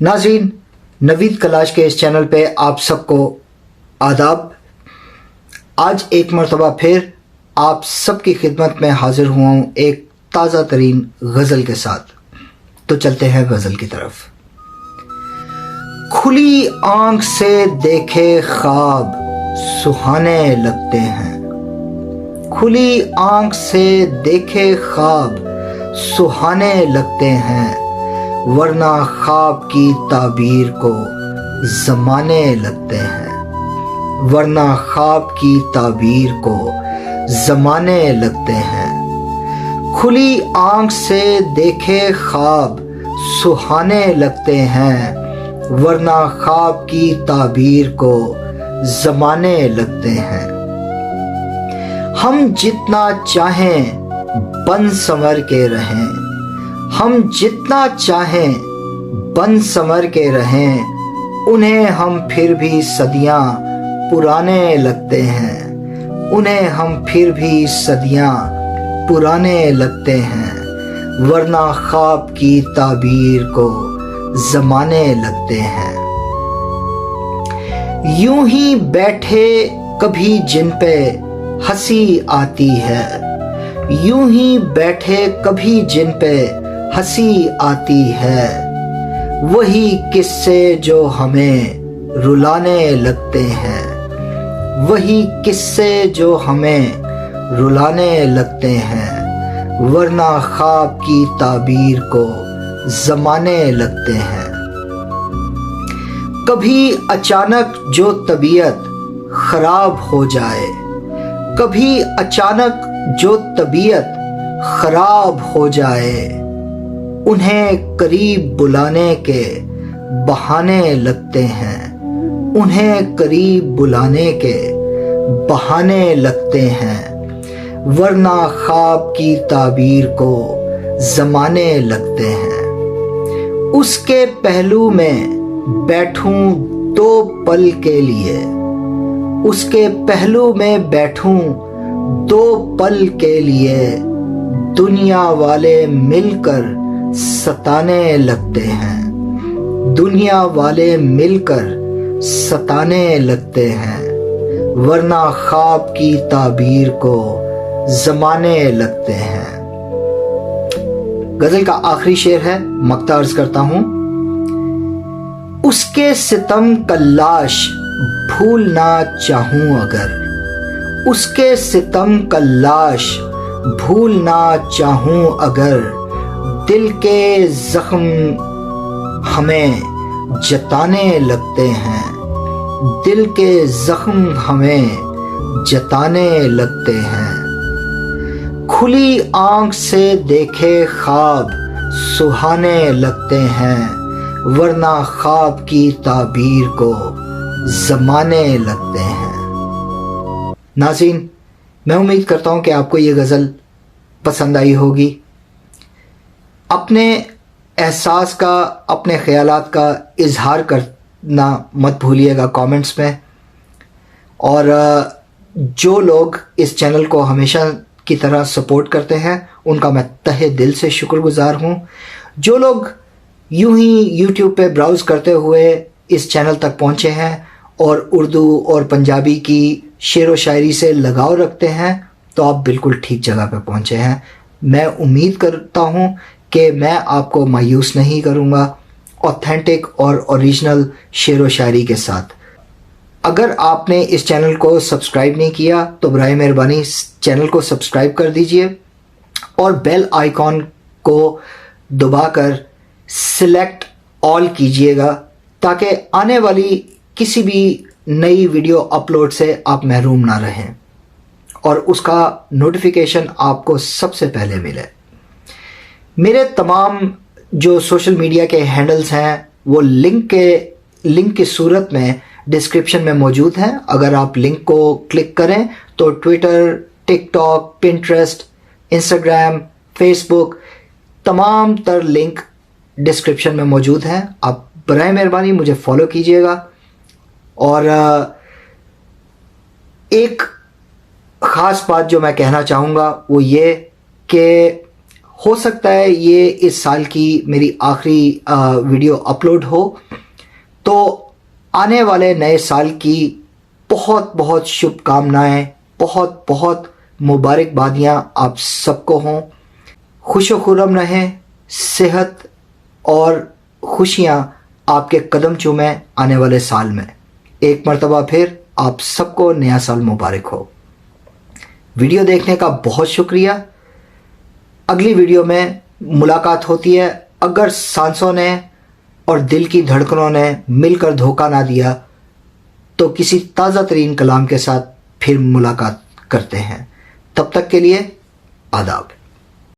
नाज़रीन, नवीद कलाश के इस चैनल पे आप सबको आदाब। आज एक मरतबा फिर आप सबकी खिदमत में हाजिर हुआ हूँ एक ताज़ा तरीन गज़ल के साथ। तो चलते हैं गज़ल की तरफ। खुली आंख से देखे ख्वाब सुहाने लगते हैं, खुली आंख से देखे ख्वाब सुहाने लगते हैं, वरना ख्वाब की ताबीर को ज़माने लगते हैं, वरना ख्वाब की ताबीर को ज़माने लगते हैं। खुली आंख से देखे ख्वाब सुहाने लगते हैं, वरना ख्वाब की ताबीर को ज़माने लगते हैं। हम जितना चाहें बन संवर के रहें, हम जितना चाहें बन संवर के रहें, उन्हें हम फिर भी सदियां पुराने लगते हैं, उन्हें हम फिर भी सदियां पुराने लगते हैं, वरना ख्वाब की ताबीर को ज़माने लगते हैं। यूं ही बैठे कभी जिन पे हंसी आती है, यूं ही बैठे कभी जिन पे हंसी आती है, वही किस्से जो हमें रुलाने लगते हैं, वही किस्से जो हमें रुलाने लगते हैं, वरना ख्वाब की ताबीर को ज़माने लगते हैं। कभी अचानक जो तबीयत खराब हो जाए, कभी अचानक जो तबीयत खराब हो जाए, उन्हें करीब बुलाने के बहाने लगते हैं, उन्हें करीब बुलाने के बहाने लगते हैं, वरना ख्वाब की ताबीर को ज़माने लगते हैं। उसके पहलू में बैठूं दो पल के लिए, उसके पहलू में बैठूं दो पल के लिए, दुनिया वाले मिलकर सताने लगते हैं, दुनिया वाले मिलकर सताने लगते हैं, वरना ख्वाब की ताबीर को ज़माने लगते हैं। गजल का आखिरी शेर है, मक्ता अर्ज करता हूं। उसके सितम का लाश भूलना चाहूं अगर, उसके सितम का लाश भूलना चाहूं अगर, दिल के जख्म हमें जताने लगते हैं, दिल के जख्म हमें जताने लगते हैं। खुली आंख से देखे ख्वाब सुहाने लगते हैं, वरना ख्वाब की ताबीर को ज़माने लगते हैं। नाज़रीन, मैं उम्मीद करता हूँ कि आपको ये गज़ल पसंद आई होगी। अपने एहसास का, अपने ख़यालात का इजहार करना मत भूलिएगा कमेंट्स में। और जो लोग इस चैनल को हमेशा की तरह सपोर्ट करते हैं, उनका मैं तहे दिल से शुक्रगुजार हूँ। जो लोग यूं ही यूट्यूब पे ब्राउज़ करते हुए इस चैनल तक पहुँचे हैं और उर्दू और पंजाबी की शेर व शायरी से लगाव रखते हैं, तो आप बिल्कुल ठीक जगह पे पहुँचे हैं। मैं उम्मीद करता हूँ कि मैं आपको मायूस नहीं करूँगा ऑथेंटिक और ओरिजिनल शेर व शायरी के साथ। अगर आपने इस चैनल को सब्सक्राइब नहीं किया तो बराए मेहरबानी चैनल को सब्सक्राइब कर दीजिए और बेल आइकॉन को दबाकर सिलेक्ट ऑल कीजिएगा, ताकि आने वाली किसी भी नई वीडियो अपलोड से आप महरूम ना रहें और उसका नोटिफिकेशन आपको सबसे पहले मिले। मेरे तमाम जो सोशल मीडिया के हैंडल्स हैं वो लिंक की सूरत में डिस्क्रिप्शन में मौजूद हैं। अगर आप लिंक को क्लिक करें तो Twitter, TikTok, Pinterest, Instagram, Facebook, तमाम तर लिंक डिस्क्रिप्शन में मौजूद हैं। आप बराए मेहरबानी मुझे फॉलो कीजिएगा। और एक ख़ास बात जो मैं कहना चाहूँगा वो ये कि ہو سکتا ہے یہ اس سال کی میری آخری ویڈیو اپلوڈ ہو، تو آنے والے نئے سال کی بہت بہت شبھ کامنائیں، بہت بہت مبارکبادیاں آپ سب کو ہوں۔ خوش و خرم رہیں، صحت اور خوشیاں آپ کے قدم چومیں آنے والے سال میں۔ ایک مرتبہ پھر آپ سب کو نیا سال مبارک ہو۔ ویڈیو دیکھنے کا بہت شکریہ۔ اگلی ویڈیو میں ملاقات ہوتی ہے۔ اگر سانسوں نے اور دل کی دھڑکنوں نے مل کر دھوکہ نہ دیا تو کسی تازہ ترین کلام کے ساتھ پھر ملاقات کرتے ہیں۔ تب تک کے لیے آداب۔